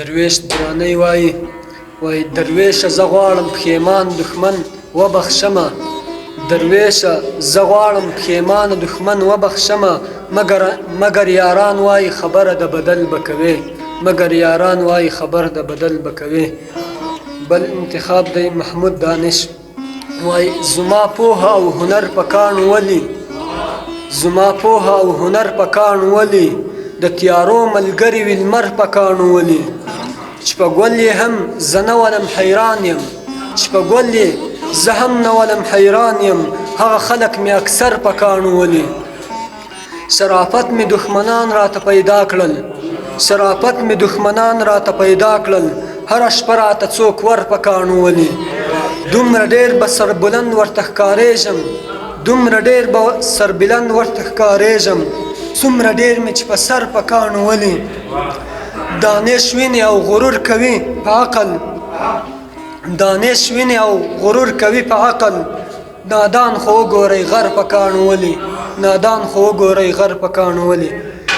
درویش درانی وای درویش زه غواړم پښیمان دښمن وبخښمه درویش زه غواړم پښیمان دښمن وبخښمه مګر یاران وای خبره د بدل به کوې مګر یاران وای خبر د بدل به کوې. بل انتخاب دی محمود دانش وای زما پوهه او هنر په کاڼو ولي زما پوهه او هنر په کاڼو ولي د تیارو ملګري وي لمر په کاڼو ولي چې په ګل یې هم زه نه ولم حیران یم چې په ګل یې زه هم نه ولم حیران یم هغه خلک مې اکثر په کاڼو ولي. شرافت مې دښمنان راته پیدا کړل شرافت مې دښمنان راته پیدا کړل هره شپه راته څوک ور په کاڼو ولي. دومره ډېر به سربلند ورته ښکارېږم دومره ډېر به سربلند ورته ښکارېږم څومره ډېر مې چې په سر په کاڼو ولي. دانش ویني او غرور کوي په عقل دانش ویني او غرور کوي په عقل نادان خو وګورئ غر په کاڼو ولي نادان خو وګورئ غر په کاڼو ولي.